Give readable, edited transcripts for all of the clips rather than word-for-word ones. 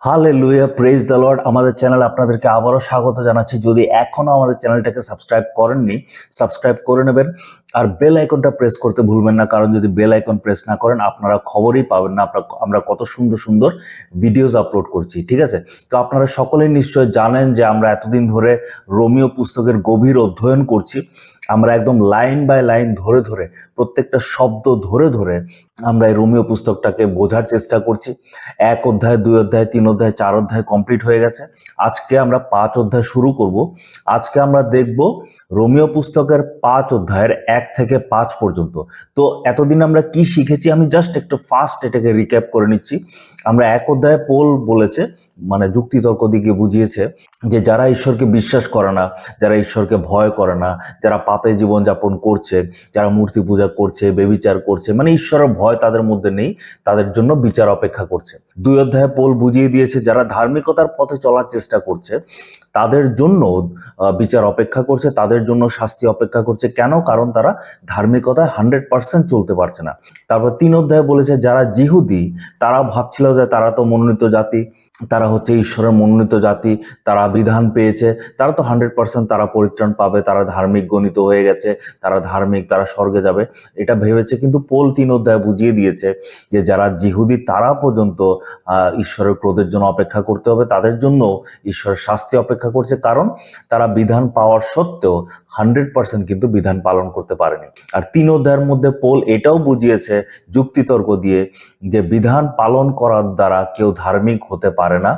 Hallelujah, praise the Lord. আমাদের চ্যানেলে আপনাদেরকে আবারও স্বাগত জানাচ্ছি। যদি এখনো আমাদের চ্যানেলটাকে সাবস্ক্রাইব করেননি, সাবস্ক্রাইব করে নেবেন আর বেল আইকনটা প্রেস করতে ভুলবেন না, কারণ যদি বেল আইকন প্রেস না করেন আপনারা খবরই পাবেন না আমরা কত সুন্দর সুন্দর ভিডিওস আপলোড করছি। ঠিক আছে, তো আপনারা সকলেই নিশ্চয় জানেন যে আমরা এতদিন ধরে রোমিও পুস্তকের গভীর অধ্যয়ন করছি। আমরা একদম লাইন বাই লাইন ধরে ধরে প্রত্যেকটা শব্দ ধরে ধরে আমরা এই রোমিও পুস্তকটাকে বোঝার চেষ্টা করছি। 1 অধ্যায়, 2 অধ্যায়, 3 অধ্যায়, 4 অধ্যায় কমপ্লিট হয়ে গেছে। আজকে আমরা 5 অধ্যায় শুরু করব। আজকে আমরা দেখব রোমিও পুস্তকের 5 অধ্যায়ের 1 থেকে 5 পর্যন্ত। তো এতদিন আমরা কি শিখেছি আমি জাস্ট একটু ফাস্ট এটাকে রিক্যাপ করে নিচ্ছি। আমরা 1 অধ্যায়ে পোল বলেছে, মানে যুক্তিতর্ক দিকে বুঝিয়েছে যে যারা ঈশ্বরকে বিশ্বাস করে না, যারা ঈশ্বরকে ভয় করে না, যারা পাপে জীবনযাপন করছে, যারা মূর্তি পূজা করছে, বেবিচার করছে, মানে ঈশ্বরের ভয় তাদের মধ্যে নেই, তাদের জন্য বিচার অপেক্ষা করছে। 2 অধ্যায়ে পোল বুঝিয়ে দিয়েছে যারা ধার্মিকতার পথে চলার চেষ্টা করছে তাদের জন্য বিচার অপেক্ষা করছে, তাদের জন্য শাস্তি অপেক্ষা করছে। কেন? কারণ তারা ধার্মিকতায় 100% চলতে পারছে না। তারপর 3 অধ্যায়ে বলেছে যারা জিহুদি তারা ভাবছিল যে তারা তো মনোনীত জাতি, তারা হচ্ছে ঈশ্বরের মনোনীত জাতি, তারা বিধান পেয়েছে, তারা তো 100% তারা পরিত্রাণ পাবে, তারা ধার্মিক গণিত হয়ে গেছে, তারা ধার্মিক, তারা স্বর্গে যাবে, এটা ভেবেছে। কিন্তু পোল 3 অধ্যায় বুঝিয়ে দিয়েছে যে যারা জিহুদি তারা পর্যন্ত ঈশ্বরের ক্রোধের জন্য অপেক্ষা করতে হবে, তাদের জন্য ঈশ্বরের শাস্তি অপেক্ষা করছে, কারণ তারা বিধান পাওয়ার সত্ত্বেও 100% কিন্তু বিধান পালন করতে পারেনি। আর 3 অধ্যায়ের মধ্যে পোল এটাও বুঝিয়েছে যুক্তিতর্ক দিয়ে যে বিধান পালন করার দ্বারা কেউ ধার্মিক হতে পারে না,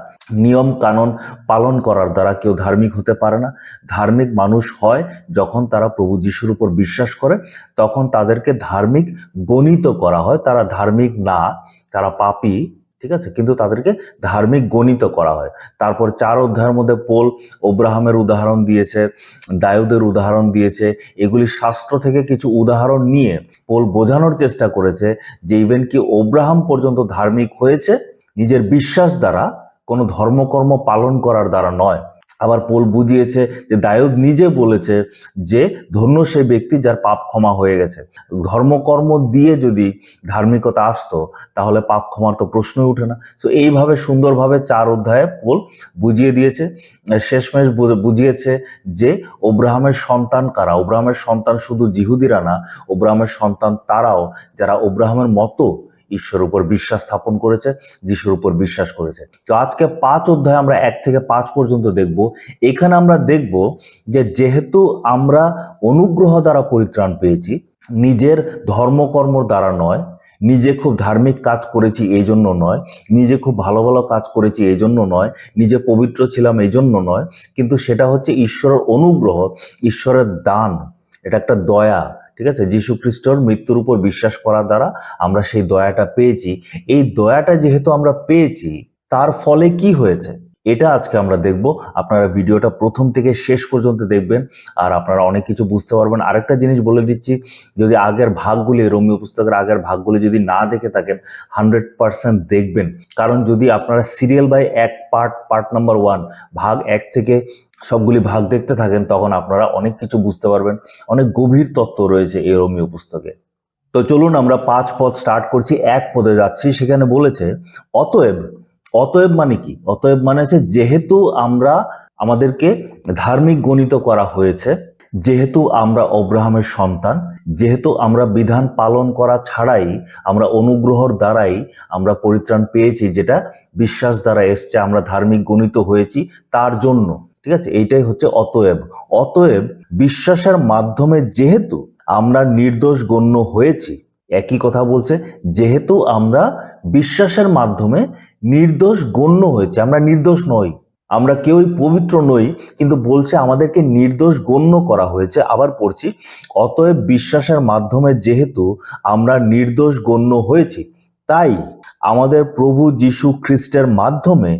নিয়ম কানুন পালন করার দ্বারা কেউ ধার্মিক হতে পারে না। ধার্মিক মানুষ হয় যখন তারা প্রভু যিশুর উপর বিশ্বাস করে, তখন তাদেরকে ধার্মিক গণিত করা হয়। তারা ধার্মিক না, তারা পাপী, ঠিক আছে, কিন্তু তাদেরকে ধার্মিক গণিত করা হয়। তারপর 4 অধ্যায়ের মধ্যে পোল অব্রাহামের উদাহরণ দিয়েছে, দাউদের উদাহরণ দিয়েছে। এগুলি শাস্ত্র থেকে কিছু উদাহরণ নিয়ে পোল বোঝানোর চেষ্টা করেছে যে ইভেন কি অব্রাহাম পর্যন্ত ধার্মিক হয়েছে নিজের বিশ্বাস দ্বারা, কোনো ধর্মকর্ম পালন করার দ্বারা নয়। আবার পোল বুঝিয়েছে যে দাউদ নিজে বলেছে যে ধন্য সে ব্যক্তি যার পাপ ক্ষমা হয়ে গেছে। ধর্মকর্ম দিয়ে যদি ধার্মিকতা আসতো তাহলে পাপ ক্ষমার তো প্রশ্নই ওঠে না। তো এইভাবে সুন্দরভাবে 4 অধ্যায়ে পোল বুঝিয়ে দিয়েছে। শেষমেশ বুঝিয়েছে যে অব্রাহামের সন্তান কারা। অব্রাহামের সন্তান শুধু জিহুদিরা না, অব্রাহামের সন্তান তারাও যারা অব্রাহামের মতো ঈশ্বরের উপর বিশ্বাস স্থাপন করেছে, যিশুর উপর বিশ্বাস করেছে। তো আজকে 5 অধ্যায় আমরা 1 থেকে 5 পর্যন্ত দেখব। এখানে আমরা দেখব যে যেহেতু আমরা অনুগ্রহ দ্বারা পরিত্রাণ পেয়েছি, নিজের ধর্মকর্ম দ্বারা নয়, নিজে খুব ধার্মিক কাজ করেছি এই জন্য নয়, নিজে খুব ভালো ভালো কাজ করেছি এই জন্য নয়, নিজে পবিত্র ছিলাম এই জন্য নয়, কিন্তু সেটা হচ্ছে ঈশ্বরের অনুগ্রহ, ঈশ্বরের দান, এটা একটা দয়া। ঠিক আছে, যীশু খ্রিস্টর মৃত্যুর উপর বিশ্বাস করার দ্বারা আমরা সেই দয়াটা পেয়েছি। এই দয়াটা যেহেতু আমরা পেয়েছি, তার ফলে কি হয়েছে এটা আজকে আমরা দেখব। আপনারা ভিডিওটা প্রথম থেকে শেষ পর্যন্ত দেখবেন আর আপনারা অনেক কিছু বুঝতে পারবেন। আরেকটা জিনিস বলে দিচ্ছি, যদি আগের ভাগগুলি, রোমিও পুস্তকের আগের ভাগগুলি যদি না দেখে থাকেন 100% দেখবেন, কারণ যদি আপনারা সিরিয়াল বাই এক পার্ট নাম্বার 1 ভাগ 1 থেকে সবগুলি ভাগ দেখতে থাকেন, তখন আপনারা অনেক কিছু বুঝতে পারবেন। অনেক গভীর তত্ত্ব রয়েছে এই রোমিও পুস্তকে। তো চলুন আমরা 5 পদ স্টার্ট করছি, 1 পদে যাচ্ছি। সেখানে বলেছে অতএব। অতএব মানে কি? অতএব মানে হচ্ছে যেহেতু আমরা, আমাদেরকে ধার্মিক গণিত করা হয়েছে, যেহেতু আমরা অব্রাহামের সন্তান, যেহেতু আমরা বিধান পালন করা ছাড়াই, আমরা অনুগ্রহর দ্বারাই আমরা পরিত্রাণ পেয়েছি, যেটা বিশ্বাস দ্বারা এসছে, আমরা ধার্মিক গণিত হয়েছি তার জন্য। ঠিক আছে, এইটাই হচ্ছে অতএব। অতএব বিশ্বাসের মাধ্যমে যেহেতু আমরা নির্দোষ গণ্য হয়েছি, একই কথা বলছে, যেহেতু আমরা বিশ্বাসের মাধ্যমে নির্দোষ গণ্য হয়েছে। আমরা নির্দোষ নই, আমরা কেউই পবিত্র নই, কিন্তু বলছে আমাদেরকে নির্দোষ গণ্য করা হয়েছে। আবার পড়ছি, অতএব বিশ্বাসের মাধ্যমে যেহেতু আমরা নির্দোষ গণ্য হয়েছি, তাই আমাদের প্রভু যীশু খ্রিস্টের মাধ্যমে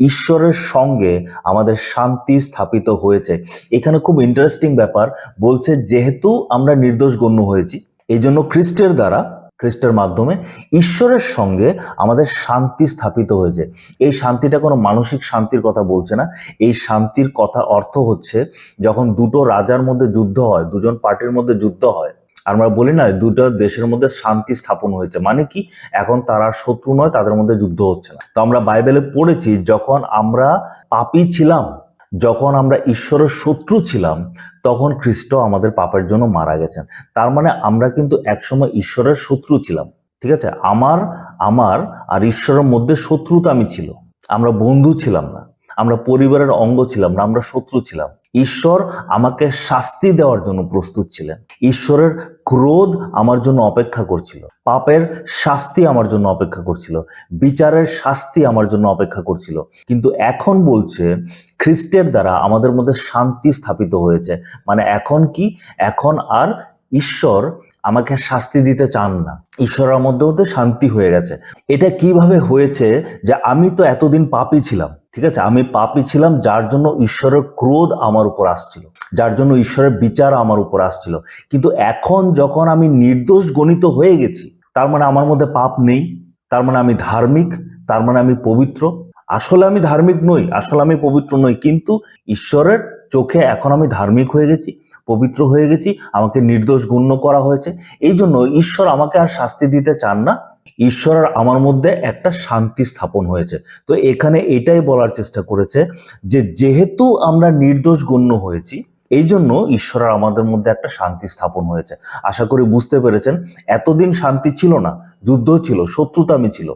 ঈশ্বরের সঙ্গে আমাদের শান্তি স্থাপিত হয়েছে। এখানে খুব ইন্টারেস্টিং ব্যাপার বলছে, যেহেতু আমরা নির্দোষ গণ্য হয়েছি, এই জন্য খ্রিস্টের দ্বারা, খ্রিস্টের মাধ্যমে ঈশ্বরের সঙ্গে আমাদের শান্তি স্থাপিত হয়েছে। এই শান্তিটা কোনো মানসিক শান্তির কথা বলছে না। এই শান্তির কথা অর্থ হচ্ছে যখন দুটো রাজার মধ্যে যুদ্ধ হয়, দুজন পার্টির মধ্যে যুদ্ধ হয়, আমরা বলি না দুটো দেশের মধ্যে শান্তি স্থাপন হয়েছে, মানে কি এখন তারা শত্রু নয়, তাদের মধ্যে যুদ্ধ হচ্ছে না। তো আমরা বাইবেলে পড়েছি যখন আমরা পাপী ছিলাম, যখন আমরা ঈশ্বরের শত্রু ছিলাম, তখন খ্রিস্ট আমাদের পাপের জন্য মারা গেছেন। তার মানে আমরা কিন্তু একসময় ঈশ্বরের শত্রু ছিলাম। ঠিক আছে, আমার আমার আর ঈশ্বরের মধ্যে শত্রুতা ছিল, আমরা বন্ধু ছিলাম না, আমরা পরিবারের অঙ্গ ছিলাম না, আমরা শত্রু ছিলাম। ঈশ্বর আমাকে শাস্তি দেওয়ার জন্য প্রস্তুত ছিলেন, ঈশ্বরের ক্রোধ আমার জন্য অপেক্ষা করছিল, পাপের শাস্তি আমার জন্য অপেক্ষা করছিল, বিচারের শাস্তি আমার জন্য অপেক্ষা করছিল। কিন্তু এখন বলছে খ্রিস্টের দ্বারা আমাদের মধ্যে শান্তি স্থাপিত হয়েছে। মানে এখন কি, এখন আর ঈশ্বর আমাকে শাস্তি দিতে চান না, ঈশ্বরের মধ্যে শান্তি হয়ে গেছে। এটা কিভাবে হয়েছে, যে আমি তো এতদিন পাপী ছিলাম, ঠিক আছে, আমি পাপী ছিলাম, যার জন্য ঈশ্বরের ক্রোধ আমার উপর আসছিল, যার জন্য ঈশ্বরের বিচার আমার উপর আসছিল। কিন্তু এখন যখন আমি নির্দোষ গণিত হয়ে গেছি, তার মানে আমার মধ্যে পাপ নেই, তার মানে আমি ধার্মিক, তার মানে আমি পবিত্র। আসলে আমি ধার্মিক নই, আসলে আমি পবিত্র নই, কিন্তু ঈশ্বরের চোখে এখন আমি ধার্মিক হয়ে গেছি, পবিত্র হয়ে গেছি, আমাকে নির্দোষ গণ্য করা হয়েছে। এই জন্য ঈশ্বর আমাকে আর শাস্তি দিতে চান না, ঈশ্বরের আমার মধ্যে একটা শান্তি স্থাপন হয়েছে। তো এখানে এটাই বলার চেষ্টা করেছে যে যেহেতু আমরা নির্দোষ গণ্য হয়েছি, এই জন্য ঈশ্বরের আমাদের মধ্যে একটা শান্তি স্থাপন হয়েছে। আশা করি বুঝতে পেরেছেন। এতদিন শান্তি ছিল না, যুদ্ধ ছিল, শত্রুতামি ছিল।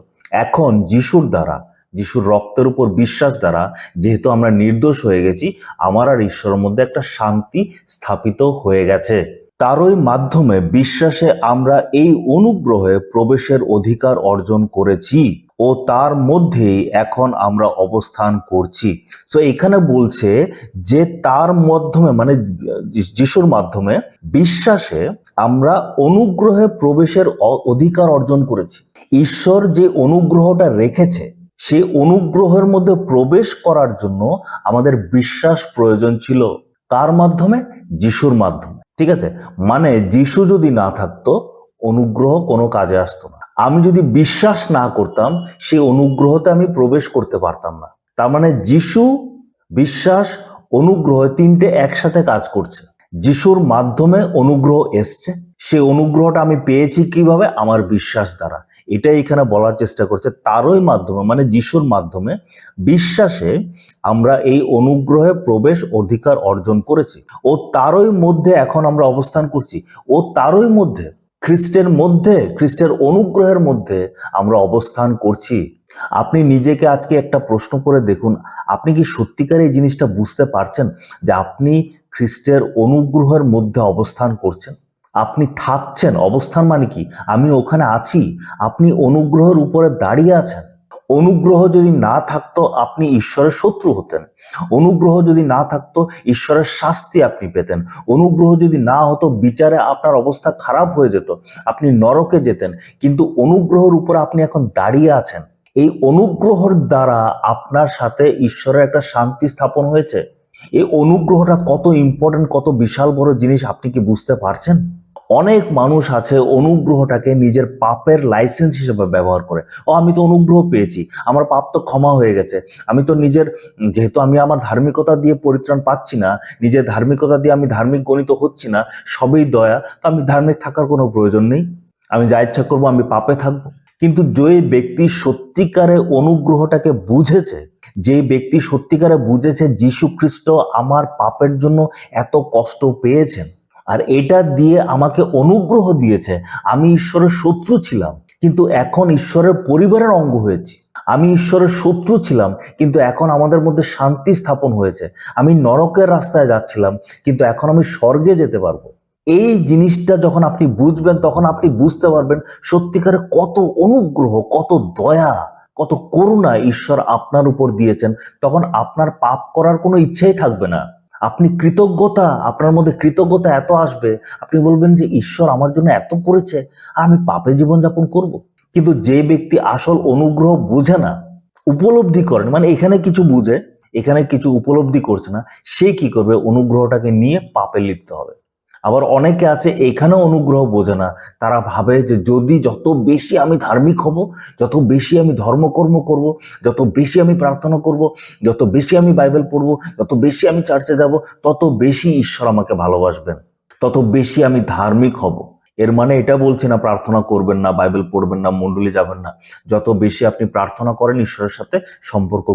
এখন যিশুর দ্বারা, যিশুর রক্তের উপর বিশ্বাস দ্বারা যেহেতু আমরা নির্দোষ হয়ে গেছি, আমার আর ঈশ্বরের মধ্যে একটা শান্তি স্থাপিত হয়ে গেছে। তারই মাধ্যমে বিশ্বাসে আমরা এই অনুগ্রহে প্রবেশের অধিকার অর্জন করেছি ও তার মধ্যেই এখন আমরা অবস্থান করছি। সো এখানে বলছে যে তার মাধ্যমে, মানে যিশুর মাধ্যমে বিশ্বাসে আমরা অনুগ্রহে প্রবেশের অধিকার অর্জন করেছি। ঈশ্বর যে অনুগ্রহটা রেখেছে, সেই অনুগ্রহের মধ্যে প্রবেশ করার জন্য আমাদের বিশ্বাস প্রয়োজন ছিল। কার মাধ্যমে? যিশুর মাধ্যমে। ঠিক আছে, মানে যিশু যদি না থাকতো অনুগ্রহ কোনো কাজে আসতো না। আমি যদি বিশ্বাস না করতাম, সেই অনুগ্রহতে আমি প্রবেশ করতে পারতাম না। তার মানে যিশু, বিশ্বাস, অনুগ্রহ তিনটে একসাথে কাজ করছে। যিশুর মাধ্যমে অনুগ্রহ এসছে, সেই অনুগ্রহটা আমি পেয়েছি কিভাবে? আমার বিশ্বাস দ্বারা। এটাই এখানে বলার চেষ্টা করছে, তারই মাধ্যমে, মানে যিশুর মাধ্যমে বিশ্বাসে আমরা এই অনুগ্রহে প্রবেশ অধিকার অর্জন করেছি ও তারই মধ্যে এখন আমরা অবস্থান করছি। ও তারই মধ্যে, খ্রিস্টের মধ্যে, খ্রিস্টের অনুগ্রহের মধ্যে আমরা অবস্থান করছি। আপনি নিজেকে আজকে একটা প্রশ্ন করে দেখুন, আপনি কি সত্যিকার এই জিনিসটা বুঝতে পারছেন যে আপনি খ্রিস্টের অনুগ্রহের মধ্যে অবস্থান করছেন? আপনি থাকছেন, অবস্থান মানে কি, আমি ওখানে আছি, আপনি অনুগ্রহের উপরে দাঁড়িয়ে আছেন। অনুগ্রহ যদি না থাকতো আপনি ঈশ্বরের শত্রু হতেন, অনুগ্রহ যদি না থাকতো ঈশ্বরের শাস্তি আপনি পেতেন, অনুগ্রহ যদি না হতো বিচারে আপনার অবস্থা খারাপ হয়ে যেত, আপনি নরকে যেতেন। কিন্তু অনুগ্রহের উপর আপনি এখন দাঁড়িয়ে আছেন। এই অনুগ্রহের দ্বারা আপনার সাথে ঈশ্বরের একটা শান্তি স্থাপন হয়েছে। এই অনুগ্রহটা কত ইম্পর্টেন্ট, কত বিশাল বড় জিনিস, আপনি কি বুঝতে পারছেন? অনেক মানুষ আছে অনুগ্রহটাকে নিজের পাপের লাইসেন্স হিসেবে ব্যবহার করে। ও আমি তো অনুগ্রহ পেয়েছি, আমার পাপ তো ক্ষমা হয়ে গেছে, আমি তো নিজের, যেহেতু আমি আমার ধার্মিকতা দিয়ে পরিত্রাণ পাচ্ছি না, নিজের ধার্মিকতা দিয়ে আমি ধার্মিক গণিত হচ্ছি না, সবই দয়া, তো আমি ধার্মিক থাকার কোনো প্রয়োজন নেই, আমি যা ইচ্ছা করবো, আমি পাপে থাকবো। কিন্তু যে ব্যক্তি সত্যিকারে অনুগ্রহটাকে বুঝেছে, যে ব্যক্তি সত্যিকারে বুঝেছে যীশু খ্রিস্ট আমার পাপের জন্য এত কষ্ট পেয়েছেন, আর এটা দিয়ে আমাকে অনুগ্রহ দিয়েছে। আমি ঈশ্বরের শত্রু ছিলাম, কিন্তু এখন ঈশ্বরের পরিবারের অঙ্গ হয়েছি। আমি ঈশ্বরের শত্রু ছিলাম, কিন্তু এখন আমাদের মধ্যে শান্তি স্থাপন হয়েছে। আমি নরকের রাস্তায় যাচ্ছিলাম, কিন্তু এখন আমি স্বর্গে যেতে পারবো। এই জিনিসটা যখন আপনি বুঝবেন, তখন আপনি বুঝতে পারবেন সত্যিকারে কত অনুগ্রহ, কত দয়া, কত করুণা ঈশ্বর আপনার উপর দিয়েছেন। তখন আপনার পাপ করার কোনো ইচ্ছাই থাকবে না। আপনি কৃতজ্ঞতা, আপনার মধ্যে কৃতজ্ঞতা এত আসবে, আপনি বলবেন যে ঈশ্বর আমার জন্য এত করেছে, আর আমি পাপে জীবনযাপন করব। কিন্তু যে ব্যক্তি আসল অনুগ্রহ বুঝে না, উপলব্ধি করেন, মানে এখানে কিছু বুঝে, এখানে কিছু উপলব্ধি করছে না, সে কি করবে? অনুগ্রহটাকে নিয়ে পাপে লিপ্ত হবে। আবার অনেকে আছে এখানেও অনুগ্রহ বোঝে না, তারা ভাবে যে যদি যত বেশি আমি ধার্মিক হব, যত বেশি আমি ধর্মকর্ম করব, যত বেশি আমি প্রার্থনা করব, যত বেশি আমি বাইবেল পড়ব, যত বেশি আমি চার্চে যাব, তত বেশি ঈশ্বর আমাকে ভালোবাসবেন, তত বেশি আমি ধার্মিক হব। এর মানে এটা বলছি না প্রার্থনা করবেন না, বাইবেল পড়বেন না, মণ্ডলী যাবেন না। যত বেশি আপনি প্রার্থনা করেন ঈশ্বরের সাথে সম্পর্ক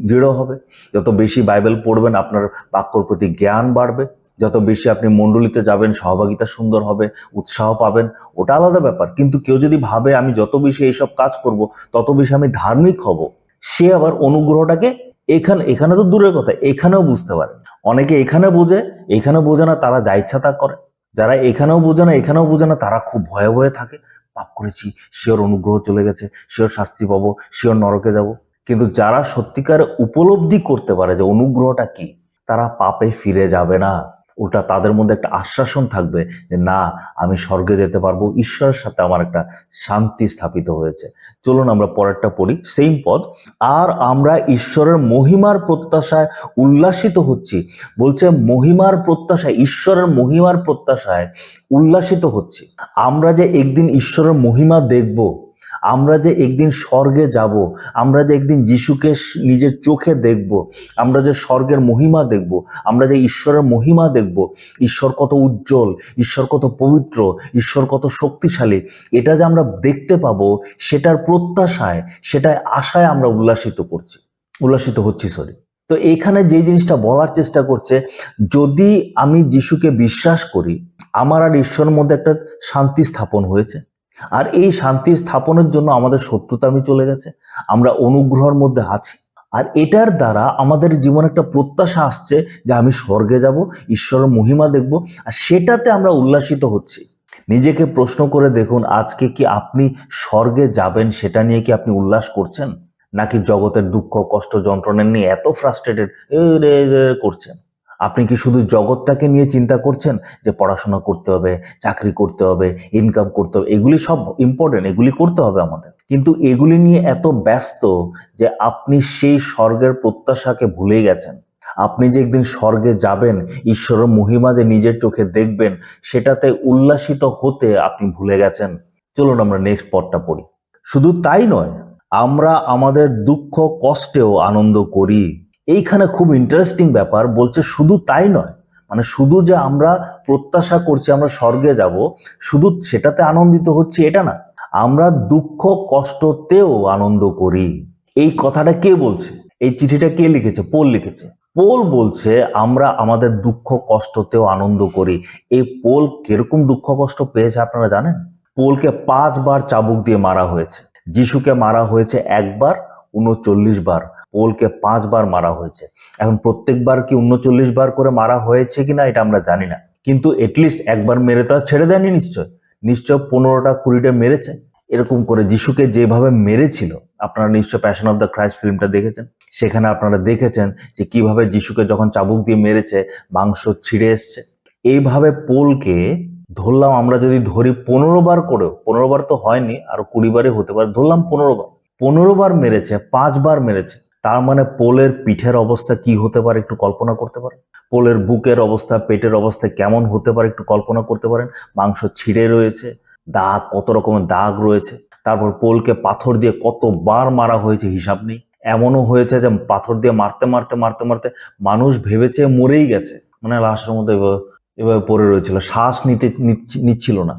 দৃঢ় হবে। যত বেশি বাইবেল পড়বেন আপনার বাক্যর প্রতি জ্ঞান বাড়বে। যত বেশি আপনি মণ্ডলীতে যাবেন সহভাগিতা সুন্দর হবে, উৎসাহ পাবেন, ওটা আলাদা ব্যাপার। কিন্তু কেউ যদি ভাবে আমি যত বেশি এইসব কাজ করব তত বেশি আমি ধার্মিক হব, সে আবার অনুগ্রহটাকে এখানে তো দূরের কথা, এখানেও বুঝতে পারে। অনেকে এখানে বোঝে না, তারা যা ইচ্ছা তা করে। যারা এখানেও বোঝে না তারা খুব ভয়ে ভয়ে থাকে, পাপ করেছি, শিওর অনুগ্রহ চলে গেছে, শিওর শাস্তি পাবো, শিওর নরকে যাব। কিন্তু যারা সত্যিকারে উপলব্ধি করতে পারে যে অনুগ্রহটা কি, তারা পাপে ফিরে যাবে না। ওটা তাদের মধ্যে একটা আশ্বাসন থাকবে যে না, আমি স্বর্গে যেতে পারবো, ঈশ্বরের সাথে আমার একটা শান্তি স্থাপিত হয়েছে। চলুন আমরা পরেরটা পড়ি, সেম পদ। আর আমরা ঈশ্বরের মহিমার প্রত্যাশায় উল্লাসিত হচ্ছি। বলছে মহিমার প্রত্যাশায়, ঈশ্বরের মহিমার প্রত্যাশায় উল্লাসিত হচ্ছি। আমরা যে একদিন ঈশ্বরের মহিমা দেখব, আমরা যে একদিন স্বর্গে যাব, আমরা যে একদিন যিশুকে নিজের চোখে দেখব, আমরা যে স্বর্গের মহিমা দেখব, আমরা যে ঈশ্বরের মহিমা দেখব, ঈশ্বর কত উজ্জ্বল, ঈশ্বর কত পবিত্র, ঈশ্বর কত শক্তিশালী, এটা যে আমরা দেখতে পাবো, সেটার প্রত্যাশায়, সেটার আশায় আমরা উল্লাসিত হচ্ছি। তো এখানে যে জিনিসটা বলার চেষ্টা করছে, যদি আমি যিশুকে বিশ্বাস করি, আমার আর ঈশ্বরের মধ্যে একটা শান্তি স্থাপন হয়েছে। আর এই শান্তি স্থাপনের জন্য আমাদের শত্রুতা চলে গেছে, আমরা অনুগ্রহের মধ্যে আছি। আর এটার দ্বারা আমাদের জীবনে একটা প্রত্যাশা আসছে যে আমি স্বর্গে যাব, ঈশ্বরের মহিমা দেখব, আর সেটাতে আমরা উল্লাসিত হচ্ছি। নিজেকে প্রশ্ন করে দেখুন, আজকে কি আপনি স্বর্গে যাবেন সেটা নিয়ে কি আপনি উল্লাস করছেন, নাকি জগতের দুঃখ কষ্ট যন্ত্রণা নিয়ে এত ফ্রাস্ট্রেটেড করছেন? আপনি কি শুধু জগৎটাকে নিয়ে চিন্তা করছেন যে পড়াশোনা করতে হবে, চাকরি করতে হবে, ইনকাম করতে হবে, এগুলি সব ইম্পর্টেন্ট, এগুলি করতে হবে আমাদের, কিন্তু এগুলি নিয়ে এত ব্যস্ত যে আপনি সেই স্বর্গের প্রত্যাশাকে ভুলে গেছেন। আপনি যে একদিন স্বর্গে যাবেন, ঈশ্বরের মহিমা যে নিজের চোখে দেখবেন, সেটাতে উল্লাসিত হতে আপনি ভুলে গেছেন। চলুন আমরা নেক্সট পদটা পড়ি। শুধু তাই নয়, আমরা আমাদের দুঃখ কষ্টেও আনন্দ করি। এইখানে খুব ইন্টারেস্টিং ব্যাপার, বলছে শুধু তাই নয়, মানে শুধু যে আমরা প্রত্যাশা করছি আমরা স্বর্গে যাব, শুধু সেটাতে আনন্দিত হচ্ছি এটা না, আমরা দুঃখ কষ্টতেও আনন্দ করি। এই কথাটা কে বলছে? এই চিঠিটা কে লিখেছে? পোল লিখেছে। পোল বলছে আমরা আমাদের দুঃখ কষ্টতেও আনন্দ করি। এই পোল কিরকম দুঃখ কষ্ট পেয়েছে আপনারা জানেন? পোলকে 5 বার চাবুক দিয়ে মারা হয়েছে। যিশুকে মারা হয়েছে একবার, 39 বার। পোলকে 5 বার মারা হয়েছে। এখন প্রত্যেকবার কি 39 বার করে মারা হয়েছে কিনা এটা আমরা জানি না, কিন্তু এটলিস্ট একবার মেরে তো ছেড়ে দেয়নি, নিশ্চয় 15টা 20টা মেরেছে। এরকম করে যিশুকে যেভাবে মেরেছিল, আপনারা নিশ্চয় প্যাশন অফ দ্য ক্রাইস্ট ফিল্মটা দেখেছেন, সেখানে আপনারা দেখেছেন যে কিভাবে যিশুকে যখন চাবুক দিয়ে মেরেছে মাংস ছিঁড়ে এসছে। এইভাবে পোলকে ধরলাম, আমরা যদি ধরি 15 বার করেও, 15 বার তো হয়নি, আরো 20 বারে হতে পারে, ধরলাম 15 বার মেরেছে, 5 বার মেরেছে, তার মানে পোলের পিঠের অবস্থা কি হতে পারে একটু কল্পনা করতে পারেন? পোলের বুকের অবস্থা, পেটের অবস্থা কেমন হতে পারে একটু কল্পনা করতে পারেন? মাংস ছিঁড়ে রয়েছে, দাগ, কত রকমের দাগ রয়েছে। তারপর পোলকে পাথর দিয়ে কতবার মারা হয়েছে হিসাব নেই। এমনও হয়েছে যে পাথর দিয়ে মারতে মারতে মারতে মারতে মানুষ ভেবেছে মরেই গেছে, মানে লাশের মধ্যে এভাবে পড়ে রয়েছিল, শ্বাস নিচ্ছিল না।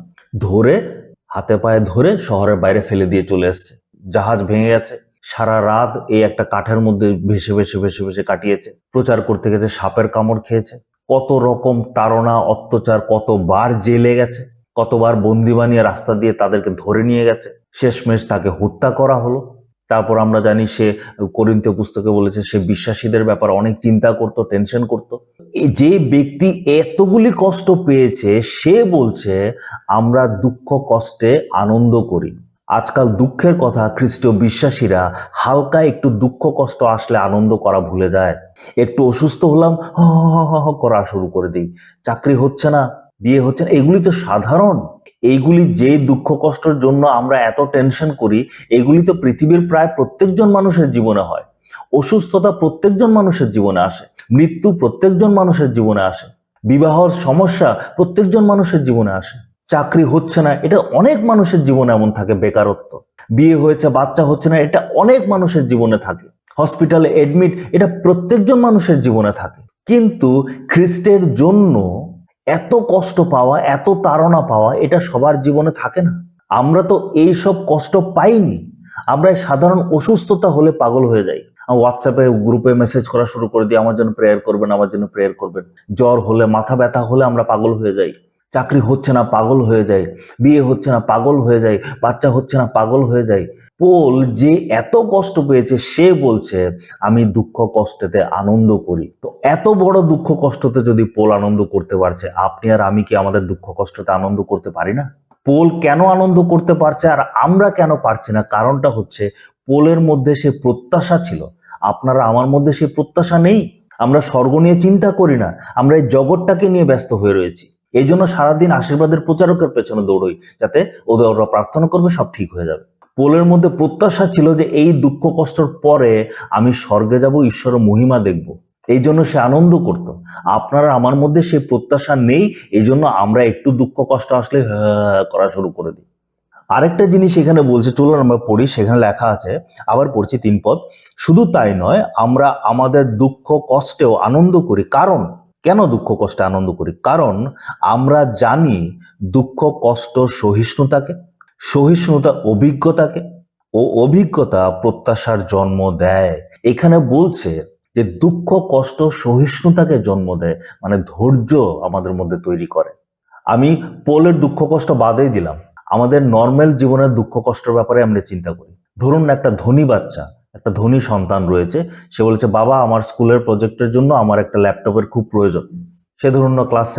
ধরে হাতে পায়ে ধরে শহরের বাইরে ফেলে দিয়ে চলে এসছে। জাহাজ ভেঙে গেছে, সারা রাত এই একটা কাঠের মধ্যে ভেসে কাটিয়েছে। প্রচার করতে গেছে, সাপের কামড় খেয়েছে, কত রকম তাড়না অত্যাচার, কতবার জেলে গেছে, কতবার বন্দি বানিয়ে রাস্তা দিয়ে তাদেরকে ধরে নিয়ে গেছে, শেষমেশ তাকে হত্যা করা হলো। তারপর আমরা জানি সে করিন্থীয় পুস্তকে বলেছে সে বিশ্বাসীদের ব্যাপারে অনেক চিন্তা করত, টেনশন করত। যে ব্যক্তি এতগুলি কষ্ট পেয়েছে সে বলছে আমরা দুঃখ কষ্টে আনন্দ করি। আজকাল দুঃখের কথা খ্রিস্টীয় বিশ্বাসীরা হালকা একটু দুঃখ কষ্ট আসলে আনন্দ করা ভুলে যায়। একটু অসুস্থ হলাম, করা শুরু করে দিই, চাকরি হচ্ছে না, বিয়ে হচ্ছে না, এগুলি তো সাধারণ। এইগুলি যে দুঃখ কষ্টের জন্য আমরা এত টেনশন করি, এগুলি তো পৃথিবীর প্রায় প্রত্যেকজন মানুষের জীবনে হয়। অসুস্থতা প্রত্যেকজন মানুষের জীবনে আসে, মৃত্যু প্রত্যেকজন মানুষের জীবনে আসে, বিবাহর সমস্যা প্রত্যেকজন মানুষের জীবনে আসে, চাকরি হচ্ছে না এটা অনেক মানুষের জীবনে এমন থাকে, বেকারত্ব, বিয়ে হয়েছে বাচ্চা হচ্ছে না এটা অনেক মানুষের জীবনে থাকে, হসপিটালে এডমিট এটা প্রত্যেকজন মানুষের জীবনে থাকে। কিন্তু খ্রিস্টের জন্য এত কষ্ট পাওয়া, এত তাড়না পাওয়া, এটা সবার জীবনে থাকে না। আমরা তো এই সব কষ্ট পাইনি। আমরা এই সাধারণ অসুস্থতা হলে পাগল হয়ে যাই, হোয়াটসঅ্যাপে গ্রুপে মেসেজ করা শুরু করে দিই, আমার জন্য প্রেয়ার করবেন, আমার জন্য প্রেয়ার করবেন। জ্বর হলে, মাথা ব্যথা হলে আমরা পাগল হয়ে যাই। চাকরি হচ্ছে না, পাগল হয়ে যাই। বিয়ে হচ্ছে না, পাগল হয়ে যাই। বাচ্চা হচ্ছে না, পাগল হয়ে যাই। পোল যে এত কষ্ট পেয়েছে, সে বলছে আমি দুঃখ কষ্টেতে আনন্দ করি। তো এত বড় দুঃখ কষ্টতে যদি পোল আনন্দ করতে পারছে, আপনি আর আমি কি আমাদের দুঃখ কষ্টতে আনন্দ করতে পারি না? পোল কেন আনন্দ করতে পারছে আর আমরা কেন পারছি না? কারণটা হচ্ছে পোলের মধ্যে সে প্রত্যাশা ছিল, আপনারা আমার মধ্যে সে প্রত্যাশা নেই। আমরা স্বর্গ নিয়ে চিন্তা করি না, আমরা এই জগৎটাকে নিয়ে ব্যস্ত হয়ে রয়েছি। এই জন্য সারাদিন আশীর্বাদের প্রচারকের পেছনে দৌড়ই, যাতে ওরা প্রার্থনা করবে, সব ঠিক হয়ে যাবে। পোলের মধ্যে প্রত্যাশা ছিল যে এই দুঃখ কষ্টের পরে আমি স্বর্গে যাব, ঈশ্বরের মহিমা দেখব। এই জন্য সে আনন্দ করত। আপনারা আমার মধ্যে সেই প্রত্যাশা নেই, এই জন্য আমরা একটু দুঃখ কষ্ট আসলে করা শুরু করে দিই। আরেকটা জিনিস এখানে বলছে, চলুন আমরা পড়ি। সেখানে লেখা আছে, আবার পড়ছি 3 পদ। শুধু তাই নয়, আমরা আমাদের দুঃখ কষ্টেও আনন্দ করি। কারণ, কেন দুঃখ কষ্টে আনন্দ করি? কারণ আমরা জানি দুঃখ কষ্ট সহিষ্ণুতাকে, সহিষ্ণুতা অভিজ্ঞতাকে, ও অভিজ্ঞতা প্রত্যাশার জন্ম দেয়। এখানে বলছে যে দুঃখ কষ্ট সহিষ্ণুতাকে জন্ম দেয়, মানে ধৈর্য আমাদের মধ্যে তৈরি করে। আমি পোলের দুঃখ কষ্ট বাদেই দিলাম, আমাদের নর্মাল জীবনের দুঃখ কষ্টের ব্যাপারে আমরা চিন্তা করি। ধরুন একটা ধনী বাচ্চা, একটা ধনী সন্তান রয়েছে, সে বলেছে বাবা আমার স্কুলের প্রজেক্টের জন্য আমার একটা ল্যাপটপের খুব প্রয়োজন। সে ধরুন ক্লাস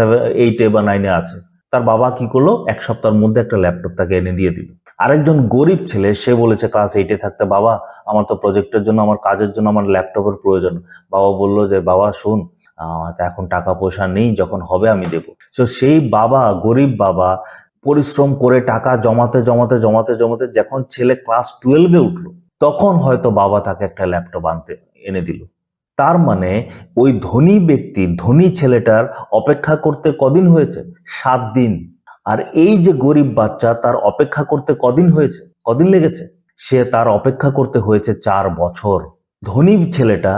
8 বা 9 আছে। তার বাবা কি করলো, 1 সপ্তাহের মধ্যে একটা ল্যাপটপ তাকে এনে দিয়ে দিল। আরেকজন গরিব ছেলে, সে বলেছে ক্লাস 8 থাকতে, বাবা আমার তো প্রজেক্টের জন্য, আমার কাজের জন্য আমার ল্যাপটপের প্রয়োজন। বাবা বলল যে বাবা শুন, এখন টাকা পয়সা নেই, যখন হবে আমি দেবো। তো সেই বাবা, গরিব বাবা, পরিশ্রম করে টাকা জমাতে জমাতে জমাতে জমাতে যখন ছেলে ক্লাস 12-এ উঠলো, তখন হয়তো বাবা তাকে একটা ল্যাপটপ এনে দিল। তার মানে ওই ধনী ব্যক্তির, ধনী ছেলেটার অপেক্ষা করতে কদিন হয়েছে? 7 দিন। আর এই যে গরিব বাচ্চা, তার অপেক্ষা করতে কদিন হয়েছে, কদিন লেগেছে? সে তার অপেক্ষা করতে হয়েছে 4 বছর। ধনী ছেলেটা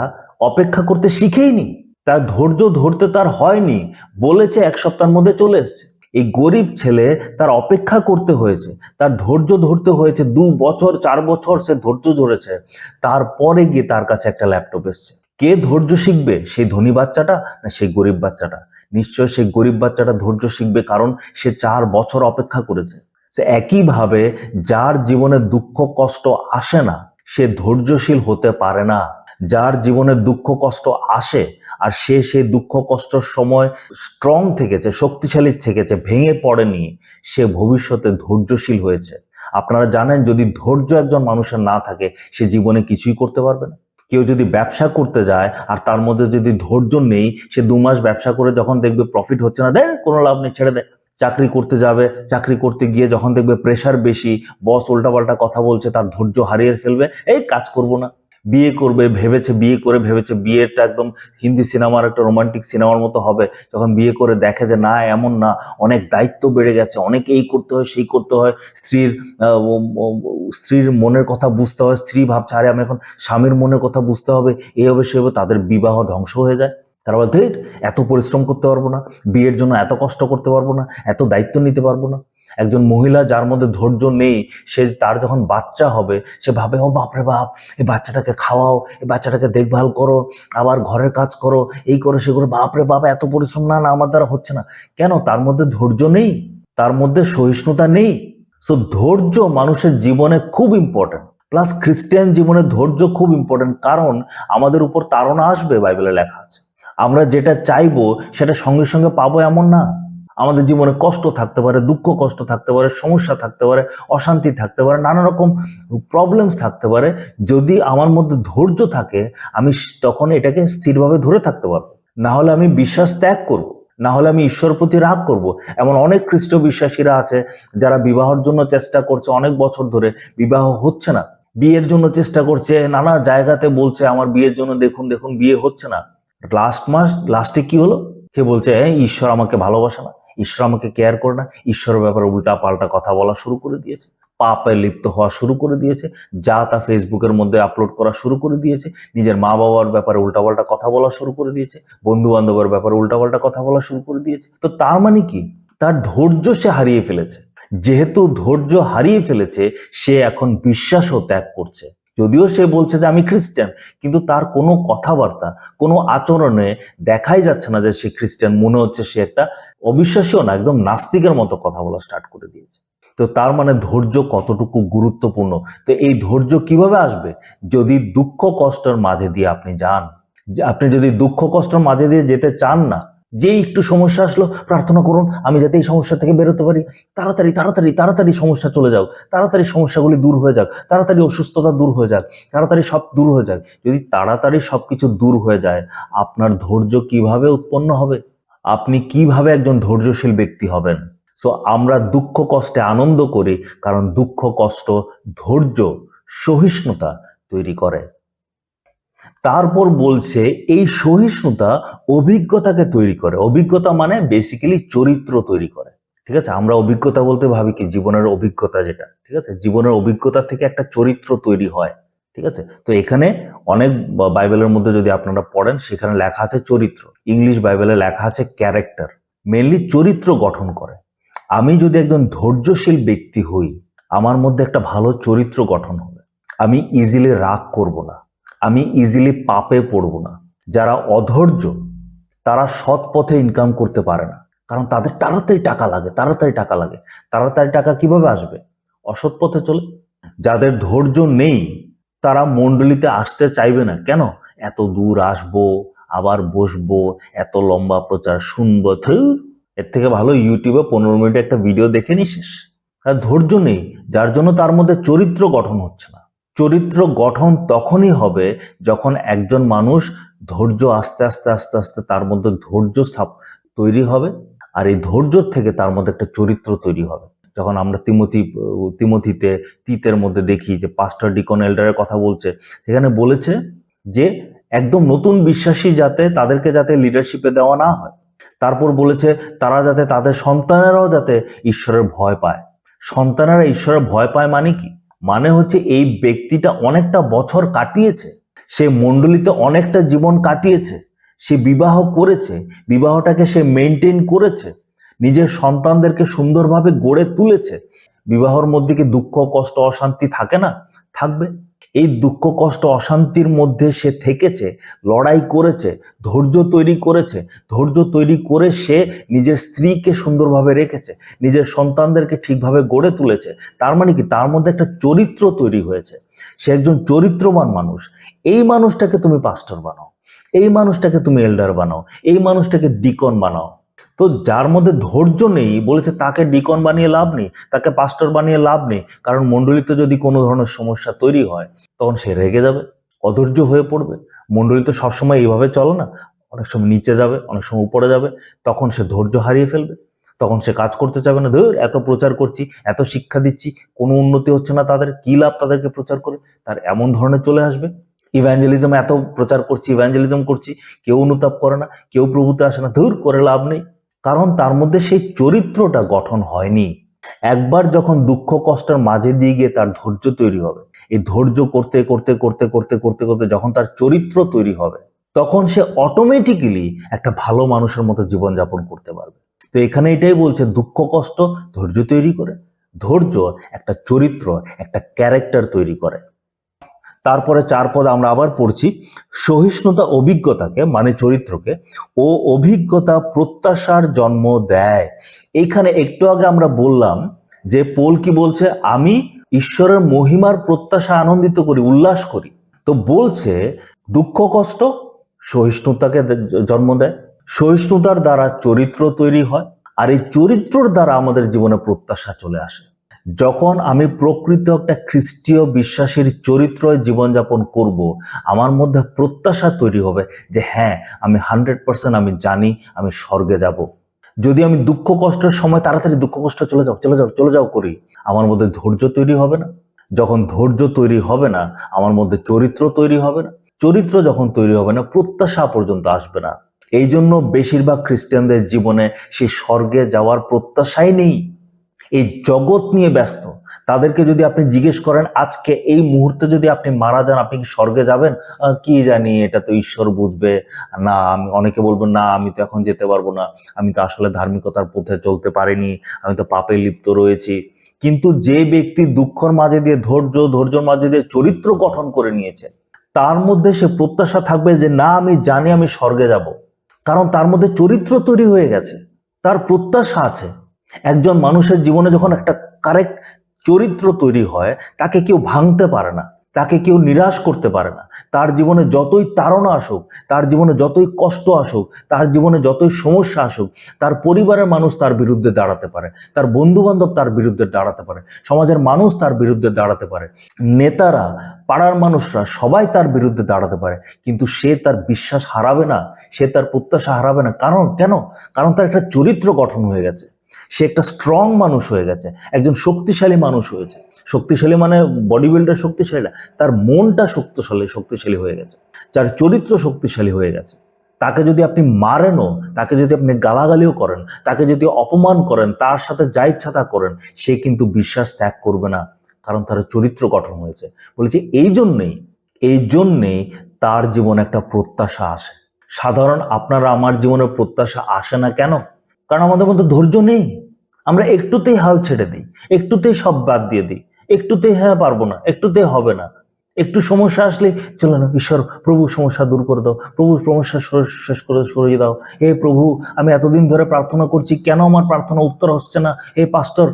অপেক্ষা করতে শিখেইনি, তার ধৈর্য ধরতে তার হয়নি, বলেছে 1 সপ্তাহের মধ্যে চলে এসছে। এই গরিব ছেলে, তার অপেক্ষা করতে হয়েছে, তার ধৈর্য ধরতে হয়েছে 2 বছর 4 বছর সে ধৈর্য ধরেছে, তারপরে গিয়ে তার কাছে একটা ল্যাপটপ এসছে। কে ধৈর্য শিখবে, সেই ধনী বাচ্চাটা না সেই গরিব বাচ্চাটা? নিশ্চয় সেই গরিব বাচ্চাটা ধৈর্য শিখবে, কারণ সে 4 বছর অপেক্ষা করেছে। সে একইভাবে যার জীবনে দুঃখ কষ্ট আসে না, সে ধৈর্যশীল হতে পারে না। যার জীবনে দুঃখ কষ্ট আসে আর সে সেই দুঃখ কষ্টর সময় স্ট্রং থেকেছে, শক্তিশালী থেকেছে, ভেঙে পড়েনি, সে ভবিষ্যতে ধৈর্যশীল হয়েছে। আপনারা জানেন, যদি ধৈর্য একজন মানুষের না থাকে, সে জীবনে কিছুই করতে পারবে না। কেউ যদি ব্যবসা করতে যায় আর তার মধ্যে যদি ধৈর্য নেই, সে 2 মাস ব্যবসা করে যখন দেখবে প্রফিট হচ্ছে না, দেয় কোনো লাভ নেই, ছেড়ে দেয়। চাকরি করতে যাবে, চাকরি করতে গিয়ে যখন দেখবে প্রেশার বেশি, বস উল্টাপাল্টা কথা বলছে, তার ধৈর্য হারিয়ে ফেলবে, এই কাজ করব না। বিয়ে করবে ভেবেছে, বিয়ে করে ভেবেছে বিয়েটা একদম হিন্দি সিনেমার একটা রোমান্টিক সিনেমার মতো হবে। যখন বিয়ে করে দেখে যে না, এমন না, অনেক দায়িত্ব বেড়ে গেছে, অনেক এই করতে হয় সেই করতে হয়, স্ত্রীর মনের কথা বুঝতে হয়। স্ত্রী ভাবছে আরে আমি এখন স্বামীর মনের কথা বুঝতে হবে, এই হবে সে হবে, তাদের বিবাহ ধ্বংস হয়ে যায়। তারা বলে ধের, এত পরিশ্রম করতে পারবো না, বিয়ের জন্য এত কষ্ট করতে পারবো না, এত দায়িত্ব নিতে পারবো না। একজন মহিলা যার মধ্যে ধৈর্য নেই, সে তার যখন বাচ্চা হবে, সে ভাবে ও বাপরে বাপ, এই বাচ্চাটাকে খাওয়াও, এই বাচ্চাটাকে দেখভাল করো, আবার ঘরের কাজ করো, এই করো সে করো, বাপরে বাপ এত পরিশ্রম, না না আমার দ্বারা হচ্ছে না। কেন? তার মধ্যে ধৈর্য নেই, তার মধ্যে সহিষ্ণুতা নেই। সো ধৈর্য মানুষের জীবনে খুব ইম্পর্টেন্ট। প্লাস খ্রিস্টান জীবনে ধৈর্য খুব ইম্পর্টেন্ট, কারণ আমাদের উপর তাড়না আসবে, বাইবেলে লেখা আছে। আমরা যেটা চাইবো সেটা সঙ্গে সঙ্গে পাবো এমন না। আমাদের জীবনে কষ্ট থাকতে পারে, দুঃখ কষ্ট থাকতে পারে, সমস্যা থাকতে পারে, অশান্তি থাকতে পারে, নানা রকম প্রবলেমস থাকতে পারে। যদি আমার মধ্যে ধৈর্য থাকে, আমি তখন এটাকে স্থিরভাবে ধরে থাকতে পারবো। না হলে আমি বিশ্বাস ত্যাগ করব, না হলে আমি ঈশ্বরের প্রতি রাগ করব। এমন অনেক খ্রিস্ট বিশ্বাসীরা আছে যারা বিবাহের জন্য চেষ্টা করছে, অনেক বছর ধরে বিবাহ হচ্ছে না, বিয়ের জন্য চেষ্টা করছে, নানা জায়গাতে বলছে আমার বিয়ের জন্য দেখুন দেখুন, বিয়ে হচ্ছে না। লাস্টে কি হলো? সে বলছে ঈশ্বর আমাকে ভালোবাসে না, ঈশ্বর আমাকে কেয়ার করে না, ঈশ্বরের ব্যাপারে উল্টা পাল্টা কথা বলা শুরু করে দিয়েছে। পাপে লিপ্ত হওয়া শুরু করে দিয়েছে, যা তা ফেসবুকের মধ্যে আপলোড করা শুরু করে দিয়েছে, নিজের মা বাবার ব্যাপারে উল্টাপাল্টা কথা বলা শুরু করে দিয়েছে, বন্ধু বান্ধবের ব্যাপারে উল্টাপাল্টা কথা বলা শুরু করে দিয়েছে। তো তার মানে কি, তার ধৈর্য সে হারিয়ে ফেলেছে। যেহেতু ধৈর্য হারিয়ে ফেলেছে, সে এখন বিশ্বাসও ত্যাগ করছে। যদিও সে বলছে যে আমি খ্রিস্টান, কিন্তু তার কোনো কথাবার্তা, কোনো আচরণে দেখাই যাচ্ছে না যে সে খ্রিস্টান। মনে হচ্ছে সে একটা অবিশ্বাসীও না, একদম নাস্তিকের মতো কথা বলা স্টার্ট করে দিয়েছে। তো তার মানে ধৈর্য কতটুকু গুরুত্বপূর্ণ। তো এই ধৈর্য কিভাবে আসবে? যদি দুঃখ কষ্টের মাঝে দিয়ে আপনি যান। আপনি যদি দুঃখ কষ্টের মাঝে দিয়ে যেতে চান না, যে একটু সমস্যা আসলো প্রার্থনা করুন আমি যাতে এই সমস্যা থেকে বেরোতে পারি, তাড়াতাড়ি তাড়াতাড়ি তাড়াতাড়ি সমস্যা চলে যাও, তাড়াতাড়ি সমস্যাগুলি দূর হয়ে যাক, তাড়াতাড়ি অসুস্থতা দূর হয়ে যাক, তাড়াতাড়ি সব দূর হয়ে যাক। যদি তাড়াতাড়ি সবকিছু দূর হয়ে যায়, আপনার ধৈর্য কিভাবে উৎপন্ন হবে? আপনি কিভাবে একজন ধৈর্যশীল ব্যক্তি হবেন? সো আমরা দুঃখ কষ্টে আনন্দ করি, কারণ দুঃখ কষ্ট ধৈর্য সহিষ্ণুতা তৈরি করে। তারপর বলছে এই সহিষ্ণুতা অভিজ্ঞতাকে তৈরি করে। অভিজ্ঞতা মানে বেসিক্যালি চরিত্র তৈরি করে। ঠিক আছে, আমরা অভিজ্ঞতা বলতে ভাবি কি জীবনের অভিজ্ঞতা, যেটা ঠিক আছে, জীবনের অভিজ্ঞতা থেকে একটা চরিত্র তৈরি হয়। ঠিক আছে, তো এখানে অনেক বাইবেলের মধ্যে যদি আপনারা পড়েন, সেখানে লেখা আছে চরিত্র। ইংলিশ বাইবেলে লেখা আছে ক্যারেক্টার। মেনলি চরিত্র গঠন করে। আমি যদি একজন ধৈর্যশীল ব্যক্তি হই, আমার মধ্যে একটা ভালো চরিত্র গঠন হবে। আমি ইজিলি রাগ করব না, আমি ইজিলি পাপে পড়ব না। যারা অধৈর্য তারা সৎ পথে ইনকাম করতে পারে না, কারণ তাদের তাড়াতাড়ি টাকা লাগে, তাড়াতাড়ি টাকা লাগে। তাড়াতাড়ি টাকা কিভাবে আসবে? অসৎ পথে চলে। যাদের ধৈর্য নেই তারা মণ্ডলীতে আসতে চাইবে না। কেন? এত দূর আসবো, আবার বসবো, এত লম্বা প্রচার শুনবো, এর থেকে ভালো ইউটিউবে 15 মিনিটে একটা ভিডিও দেখে নিস। তার ধৈর্য নেই, যার জন্য তার মধ্যে চরিত্র গঠন হচ্ছে না। চরিত্র গঠন তখনই হবে যখন একজন মানুষ ধৈর্য আস্তে আস্তে আস্তে আস্তে তার মধ্যে ধৈর্য তৈরি হবে, আর এই ধৈর্য থেকে তার মধ্যে একটা চরিত্র তৈরি হবে। যখন আমরা তিমথিতে তিতের মধ্যে দেখি যে পাস্টার ডিকন এল্ডারের কথা বলছে, সেখানে বলেছে যে একদম নতুন বিশ্বাসী তাদেরকে যাতে লিডারশিপে দেওয়া না হয়। তারপর বলেছে তারা যাতে তাদের সন্তানেরাও যাতে ঈশ্বরের ভয় পায়। সন্তানেরা ঈশ্বরের ভয় পায় মানে কি? মানে হচ্ছে এই ব্যক্তিটা অনেকটা বছর কাটিয়েছে, সে মণ্ডলীতে অনেকটা জীবন কাটিয়েছে, সে বিবাহ করেছে, বিবাহটাকে সে মেনটেন করেছে, নিজের সন্তানদেরকে সুন্দরভাবে গড়ে তুলেছে। বিবাহর মধ্যে কি দুঃখ কষ্ট অশান্তি থাকে না? থাকবে। এই দুঃখ কষ্ট অশান্তির মধ্যে সে থেকেছে, লড়াই করেছে, ধৈর্য তৈরি করেছে। ধৈর্য তৈরি করে সে নিজের স্ত্রীকে সুন্দরভাবে রেখেছে, নিজের সন্তানদেরকে ঠিকভাবে গড়ে তুলেছে। তার মানে কি? তার মধ্যে একটা চরিত্র তৈরি হয়েছে। সে একজন চরিত্রবান মানুষ। এই মানুষটাকে তুমি পাস্টর বানাও, এই মানুষটাকে তুমি এল্ডার বানাও, এই মানুষটাকে ডিকন বানাও। তো যার মধ্যে ধৈর্য নেই, বলেছে তাকে ডিকন বানিয়ে লাভ নেই, তাকে পাস্টর বানিয়ে লাভ নেই। কারণ মণ্ডলীতে যদি কোনো ধরনের সমস্যা তৈরি হয়, তখন সে রেগে যাবে, অধৈর্য হয়ে পড়বে। মণ্ডলী তো সবসময় এইভাবে চলে না, অনেক সময় নিচে যাবে, অনেক সময় উপরে যাবে। তখন সে ধৈর্য হারিয়ে ফেলবে, তখন সে কাজ করতে চাবে না। ধর, এত প্রচার করছি, এত শিক্ষা দিচ্ছি, কোনো উন্নতি হচ্ছে না, তাদের কি লাভ তাদেরকে প্রচার করে? তার এমন ধরনের চলে আসবে। ইভ্যাঞ্জেলিজম এত প্রচার করছি, ইভ্যাঞ্জেলিজম করছি, কেউ অনুতাপ করে না, কেউ প্রভুতে আসে না, ধর করে লাভ নেই। কারণ তার মধ্যে সেই চরিত্রটা গঠন হয়নি। একবার যখন দুঃখ কষ্টের মাঝে দিয়ে গিয়ে তার ধৈর্য তৈরি হবে, এই ধৈর্য করতে করতে করতে করতে করতে করতে যখন তার চরিত্র তৈরি হবে, তখন সে অটোমেটিক্যালি একটা ভালো মানুষের মতো জীবনযাপন করতে পারবে। তো এখানে এটাই বলছে, দুঃখ কষ্ট ধৈর্য তৈরি করে। ধৈর্য একটা চরিত্র, একটা ক্যারেক্টার তৈরি করে। তারপরে 4 পদ আমরা আবার পড়ছি। সহিষ্ণুতা অভিজ্ঞতাকে মানে চরিত্রকে, ও অভিজ্ঞতা প্রত্যাশার জন্ম দেয়। এইখানে একটু আগে আমরা বললাম যে পোল কি বলছে? আমি ঈশ্বরের মহিমার প্রত্যাশা আনন্দিত করি, উল্লাস করি। তো বলছে দুঃখ কষ্ট সহিষ্ণুতাকে জন্ম দেয়। সহিষ্ণুতার দ্বারা চরিত্র তৈরি হয়, আর এই চরিত্রর দ্বারা আমাদের জীবনে প্রত্যাশা চলে আসে। যখন আমি প্রকৃত একটা খ্রিস্টীয় বিশ্বাসীর চরিত্রয় জীবনযাপন করব, আমার মধ্যে প্রত্যাশা তৈরি হবে যে হ্যাঁ, আমি 100% আমি জানি আমি স্বর্গে যাব। যদি আমি দুঃখ কষ্টের সময় তাড়াতাড়ি দুঃখ কষ্ট চলে যাও চলে যাও চলে যাও করি, আমার মধ্যে ধৈর্য তৈরি হবে না। যখন ধৈর্য তৈরি হবে না, আমার মধ্যে চরিত্র তৈরি হবে না। চরিত্র যখন তৈরি হবে না, প্রত্যাশা পর্যন্ত আসবে না। এই জন্য বেশিরভাগ খ্রিস্টানদের জীবনে সেই স্বর্গে যাওয়ার প্রত্যাশাই নেই। এই জগৎ নিয়ে ব্যস্ত, তাদেরকে যদি আপনি জিজ্ঞেস করেন আজকে এই মুহূর্তে যদি আপনি মারা যান আপনি কি স্বর্গে যাবেন, কি জানি এটা তো ঈশ্বর বুঝবে, না আমি, অনেকে বলবেন না আমি তো এখন যেতে পারবো না, আমি তো আসলে ধার্মিকতার পথে চলতে পারিনি, আমি তো পাপে লিপ্ত রয়েছি। কিন্তু যে ব্যক্তি দুঃখের মাঝে দিয়ে ধৈর্যের মাঝে দিয়ে চরিত্র গঠন করে নিয়েছে, তার মধ্যে সে প্রত্যাশা থাকবে যে না আমি জানি আমি স্বর্গে যাব, কারণ তার মধ্যে চরিত্র তৈরি হয়ে গেছে, তার প্রত্যাশা আছে। একজন মানুষের জীবনে যখন একটা কারেক্ট চরিত্র তৈরি হয়, তাকে কেউ ভাঙতে পারে না, তাকে কেউ নিরাশ করতে পারে না। তার জীবনে যতই তাড়না আসুক, তার জীবনে যতই কষ্ট আসুক, তার জীবনে যতই সমস্যা আসুক, তার পরিবারের মানুষ তার বিরুদ্ধে দাঁড়াতে পারে, তার বন্ধু বান্ধব তার বিরুদ্ধে দাঁড়াতে পারে, সমাজের মানুষ তার বিরুদ্ধে দাঁড়াতে পারে, নেতারা, পাড়ার মানুষরা সবাই তার বিরুদ্ধে দাঁড়াতে পারে, কিন্তু সে তার বিশ্বাস হারাবে না, সে তার প্রত্যাশা হারাবে না। কারণ তার একটা চরিত্র গঠন হয়ে গেছে, সে একটা স্ট্রং মানুষ হয়ে গেছে, একজন শক্তিশালী মানুষ হয়েছে। শক্তিশালী মানে বডি বিল্ডার শক্তিশালী না, তার মনটা শক্তিশালী হয়ে গেছে, যার চরিত্র শক্তিশালী হয়ে গেছে। তাকে যদি আপনি মারেনও, তাকে যদি আপনি গালাগালিও করেন, তাকে যদি অপমান করেন, তার সাথে যা ইচ্ছা তা করেন, সে কিন্তু বিশ্বাস ত্যাগ করবে না, কারণ তার চরিত্র গঠন হয়েছে। বলেছি এই জন্যেই তার জীবনে একটা প্রত্যাশা আসে। সাধারণ আপনারা আমার জীবনে প্রত্যাশা আসে না কেন? কারণ আমাদের মধ্যে ধৈর্য নেই। আমরা একটুতেই হাল ছেড়ে দিই, একটুতেই সব বাদ দিয়ে দিই, একটুতেই হ্যাঁ পারবো না, একটুতেই হবে না, একটু সমস্যা আসলে চলো না ঈশ্বর প্রভু সমস্যা দূর করে দাও, প্রভু সমস্যা শেষ করে সরিয়ে দাও, হে প্রভু আমি এতদিন ধরে প্রার্থনা করছি কেন আমার প্রার্থনা উত্তর হচ্ছে না, হে পাস্টর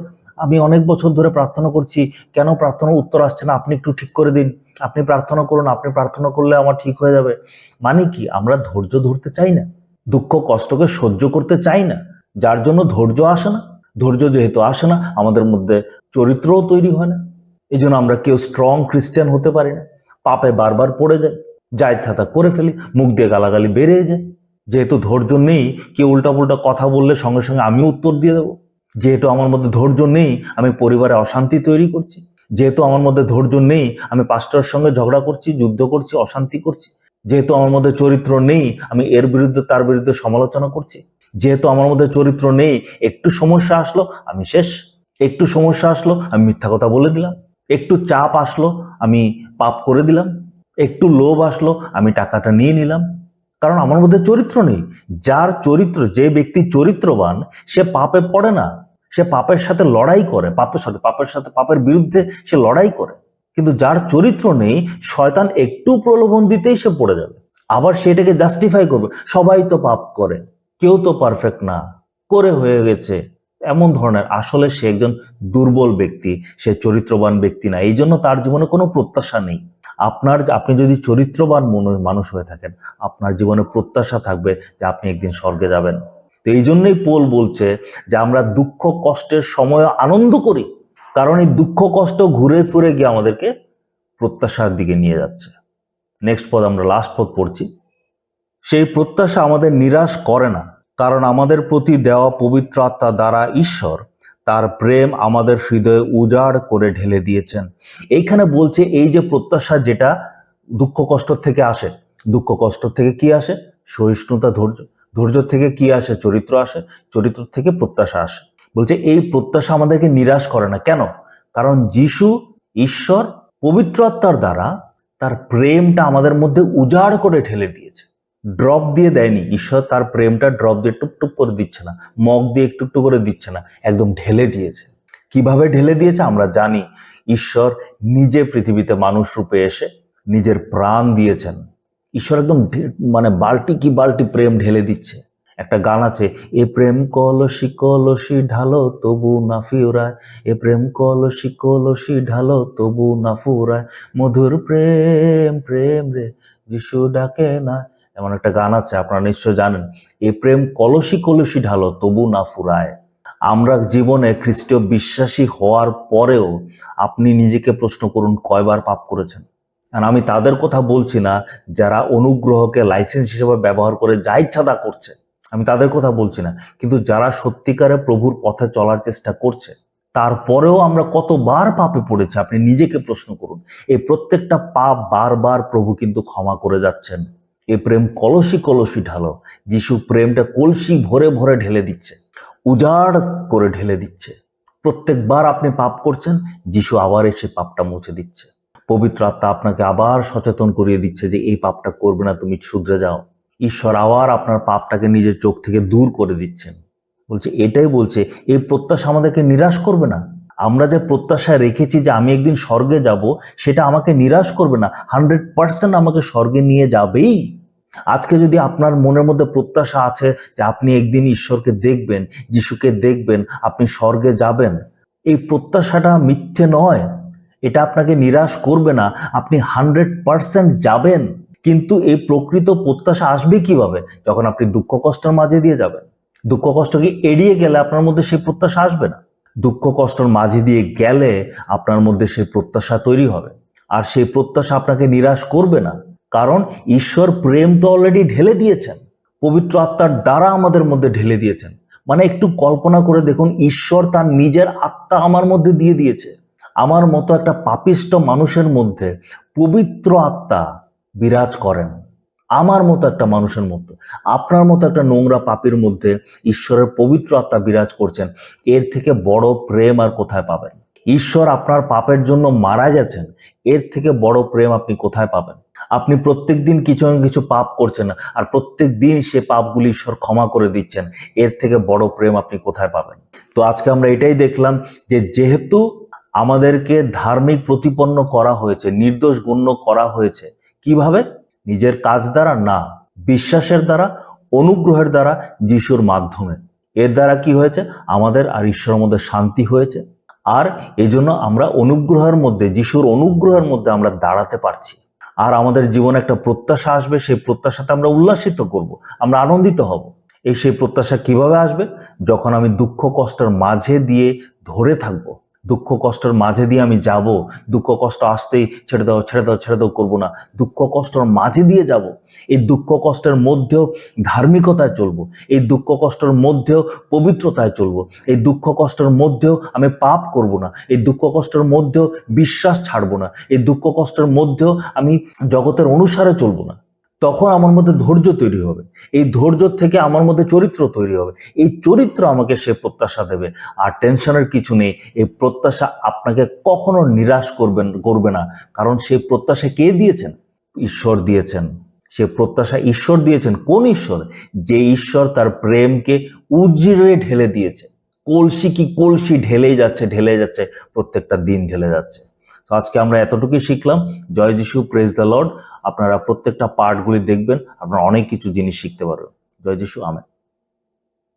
আমি অনেক বছর ধরে প্রার্থনা করছি কেন প্রার্থনা উত্তর আসছে না, আপনি একটু ঠিক করে দিন, আপনি প্রার্থনা করুন, আপনি প্রার্থনা করলে আমার ঠিক হয়ে যাবে। মানে কি, আমরা ধৈর্য ধরতে চাই না, দুঃখ কষ্টকে সহ্য করতে চাই না, যার জন্য ধৈর্য আসে না। ধৈর্য যেহেতু আসে না, আমাদের মধ্যে চরিত্রও তৈরি হয় না, এই জন্য আমরা কেউ স্ট্রং খ্রিস্টান হতে পারি না, পাপে বারবার পড়ে যাই, যা ইচ্ছা তা করে ফেলি, মুখ দিয়ে গালাগালি বেরিয়ে যায়। যেহেতু ধৈর্য নেই, কেউ উল্টাপুল্টা কথা বললে সঙ্গে সঙ্গে আমিও উত্তর দিয়ে দেবো। যেহেতু আমার মধ্যে ধৈর্য নেই, আমি পরিবারে অশান্তি তৈরি করছি। যেহেতু আমার মধ্যে ধৈর্য নেই, আমি পাস্টরের সঙ্গে ঝগড়া করছি, যুদ্ধ করছি, অশান্তি করছি। যেহেতু আমার মধ্যে চরিত্র নেই, আমি এর বিরুদ্ধে তার বিরুদ্ধে সমালোচনা করছি। যেহেতু আমার মধ্যে চরিত্র নেই, একটু সমস্যা আসলো আমি শেষ, একটু সমস্যা আসলো আমি মিথ্যা কথা বলে দিলাম, একটু চাপ আসলো আমি পাপ করে দিলাম, একটু লোভ আসলো আমি টাকাটা নিয়ে নিলাম, কারণ আমার মধ্যে চরিত্র নেই। যে ব্যক্তি চরিত্রবান সে পাপে পড়ে না, সে পাপের সাথে লড়াই করে, পাপের বিরুদ্ধে সে লড়াই করে। কিন্তু যার চরিত্র নেই, শয়তান একটু প্রলোভন দিতেই সে পড়ে যাবে, আবার সেটাকে জাস্টিফাই করবে, সবাই তো পাপ করে, কেউ তো পারফেক্ট না, করে হয়ে গেছে, এমন ধরনের। আসলে সে একজন দুর্বল ব্যক্তি, সে চরিত্রবান ব্যক্তি না, এই জন্য তার জীবনে কোনো প্রত্যাশা নেই। আপনি যদি চরিত্রবান মানুষ হয়ে থাকেন, আপনার জীবনে প্রত্যাশা থাকবে যে আপনি একদিন স্বর্গে যাবেন। তো এই জন্যই পোল বলছে যে আমরা দুঃখ কষ্টের সময় আনন্দ করি, কারণ এই দুঃখ কষ্ট ঘুরে ফিরে গিয়ে আমাদেরকে প্রত্যাশার দিকে নিয়ে যাচ্ছে। নেক্সট পদ, আমরা লাস্ট পদ পড়ছি। সেই প্রত্যাশা আমাদের নিরাশ করে না, কারণ আমাদের প্রতি দেওয়া পবিত্র আত্মা দ্বারা ঈশ্বর তার প্রেম আমাদের হৃদয়ে উজাড় করে ঢেলে দিয়েছেন। এইখানে বলছে এই যে প্রত্যাশা, যেটা দুঃখ কষ্ট থেকে আসে, দুঃখ কষ্ট থেকে কি আসে? সহিষ্ণুতা, ধৈর্য, ধৈর্য থেকে কি আসে? চরিত্র আসে, চরিত্র থেকে প্রত্যাশা আসে। বলছে এই প্রত্যাশা আমাদেরকে নিরাশ করে না। কেন? কারণ যিশু, ঈশ্বর পবিত্র আত্মার দ্বারা তার প্রেমটা আমাদের মধ্যে উজাড় করে ঢেলে দিয়েছে। ড্রপ দিয়ে দেয়নি, ঈশ্বর তার প্রেমটা ড্রপ দিয়ে টুপটুপ করে দিচ্ছে না, মগ দিয়ে একটু একটু করে দিচ্ছে না, একদম ঢেলে দিয়েছে। কিভাবে ঢেলে দিয়েছে আমরা জানি। ঈশ্বর নিজে পৃথিবীতে মানুষ রূপে এসে নিজের প্রাণ দিয়েছেন। ঈশ্বর একদম মানে বালতি কি বালতি প্রেম ঢেলে দিচ্ছে। একটা গান আছে, এ প্রেম কলসি কলসি ঢালো তবু না ফুরায়, এ প্রেম কলসি কলসি ঢালো তবু না ফুরায়, মধুর প্রেম প্রেম রে যিশু ডাকে না, এমন একটা গান আছে, আপনারা নিশ্চয় জানেন। এ প্রেম কলসি কলসি ঢালো তবু না ফুরায়। আমরা জীবনে খ্রিস্টীয় বিশ্বাসী হওয়ার পরেও আপনি নিজেকে প্রশ্ন করুন কয়বার পাপ করেছেন। আর আমি তাদের কথা বলছি না যারা অনুগ্রহকে লাইসেন্স হিসেবে ব্যবহার করে যা ইচ্ছা তা করছে, আমি তাদের কথা বলছি না। কিন্তু যারা সত্যিকারে প্রভুর পথে চলার চেষ্টা করছে, তারপরেও আমরা কতবার পাপে পড়েছি আপনি নিজেকে প্রশ্ন করুন। এই প্রত্যেকটা পাপ বারবার প্রভু কিন্তু ক্ষমা করে যাচ্ছেন। এ প্রেম কলসি কলসি ঢালো, যিশু প্রেমটা কলসি ভরে ভরে ঢেলে দিচ্ছে, উজাড় করে ঢেলে দিচ্ছে। প্রত্যেকবার আপনি পাপ করছেন, যিশু আবার এসে পাপটা মুছে দিচ্ছে। পবিত্র আত্মা আপনাকে আবার সচেতন করিয়ে দিচ্ছে যে এই পাপটা করবে না, তুমি শুধরে যাও। ঈশ্বর আবার আপনার পাপটাকে নিজের চোখ থেকে দূর করে দিচ্ছেন। বলছে, এটাই বলছে, এই প্রত্যাশা আমাদেরকে নিরাশ করবে না। আমরা যে প্রত্যাশা রেখেছি যে আমি একদিন স্বর্গে যাব, সেটা আমাকে নিরাশ করবে না, 100% আমাকে স্বর্গে নিয়ে যাবেই। আজকে যদি আপনার মনের মধ্যে প্রত্যাশা আছে যে আপনি একদিন ঈশ্বরকে দেখবেন, যিশুকে দেখবেন, আপনি স্বর্গে যাবেন, এই প্রত্যাশাটা মিথ্যে নয়, এটা আপনাকে নিরাশ করবে না, আপনি 100% যাবেন। কিন্তু এই প্রকৃত প্রত্যাশা আসবে কিভাবে? যখন আপনি দুঃখ কষ্টের মাঝে দিয়ে যাবেন। দুঃখ কষ্টকে এড়িয়ে গেলে আপনার মধ্যে সেই প্রত্যাশা আসবে না। দুঃখ কষ্টের মাঝে দিয়ে গেলে আপনার মধ্যে সেই প্রত্যাশা তৈরি হবে, আর সেই প্রত্যাশা আপনাকে নিরাশ করবে না। কারণ ঈশ্বর প্রেম তো অলরেডি ঢেলে দিয়েছেন, পবিত্র আত্মার দ্বারা আমাদের মধ্যে ঢেলে দিয়েছেন। মানে একটু কল্পনা করে দেখুন, ঈশ্বর তার নিজের আত্মা আমার মধ্যে দিয়ে দিয়েছে। আমার মতো একটা পাপিষ্ট মানুষের মধ্যে পবিত্র আত্মা বিরাজ করেন। আমার মতো একটা মানুষের মধ্যে, আপনার মতো একটা নোংরা পাপীর মধ্যে ঈশ্বরের পবিত্র আত্মা বিরাজ করছেন। এর থেকে বড় প্রেম আর কোথায় পাবেন? ঈশ্বর আপনার পাপের জন্য মারা গেছেন, এর থেকে বড় প্রেম আপনি কোথায় পাবেন? আপনি প্রত্যেক দিন কিছু না কিছু পাপ করছেন, আর প্রত্যেক দিন সে পাপগুলি ঈশ্বর ক্ষমা করে দিচ্ছেন, এর থেকে বড় প্রেম আপনি কোথায় পাবেন? তো আজকে আমরা এটাই দেখলাম যে যেহেতু আমাদেরকে ধার্মিক প্রতিপন্ন করা হয়েছে, নির্দোষ গণ্য করা হয়েছে, কিভাবে? নিজের কাজ দ্বারা না, বিশ্বাসের দ্বারা, অনুগ্রহের দ্বারা, যিশুর মাধ্যমে। এর দ্বারা কি হয়েছে? আমাদের আর ঈশ্বরের মধ্যে শান্তি হয়েছে, আর এজন্য আমরা অনুগ্রহের মধ্যে, যিশুর অনুগ্রহের মধ্যে আমরা দাঁড়াতে পারছি। আর আমাদের জীবনে একটা প্রত্যাশা আসবে, সেই প্রত্যাশাতে আমরা উল্লাসিত করব, আমরা আনন্দিত হব। সেই প্রত্যাশা কিভাবে আসবে? যখন আমি দুঃখ কষ্টের মাঝে দিয়ে ধরে থাকব, দুঃখ কষ্টের মাঝে দিয়ে আমি যাব, দুঃখ কষ্ট আসতেই ছেড়ে দাও ছেড়ে দাও ছেড়ে দাও করবো না, দুঃখ কষ্টের মাঝে দিয়ে যাব। এই দুঃখ কষ্টের মধ্যেও ধার্মিকতায় চলবো, এই দুঃখ কষ্টের মধ্যেও পবিত্রতায় চলবো, এই দুঃখ কষ্টের মধ্যেও আমি পাপ করব না, এই দুঃখ কষ্টের মধ্যেও বিশ্বাস ছাড়বো না, এই দুঃখ কষ্টের মধ্যেও আমি জগতের অনুসারে চলবো না। তখন আমার মধ্যে ধৈর্য তৈরি হবে, এই ধৈর্য থেকে আমার মধ্যে চরিত্র তৈরি হবে, এই চরিত্র আমাকে সে প্রত্যাশা দেবে। আর টেনশনের কিছু নেই, এই প্রত্যাশা আপনাকে কখনো নিরাশ করবে না। কারণ সেই প্রত্যাশা কে দিয়েছেন? ঈশ্বর দিয়েছেন। সে প্রত্যাশা ঈশ্বর দিয়েছেন। কোন ঈশ্বর? যে ঈশ্বর তার প্রেমকে উজিরে ঢেলে দিয়েছে। কলসি কি কলসি ঢেলেই যাচ্ছে, ঢেলে যাচ্ছে, প্রত্যেকটা দিন ঢেলে যাচ্ছে। তো আজকে আমরা এতটুকুই শিখলাম। জয় যিশু, প্রেজ দ্য লর্ড। আপনারা প্রত্যেকটা পার্টগুলি দেখবেন, আপনারা অনেক কিছু জিনিস শিখতে পারবেন। জয় যিশু, আমেন।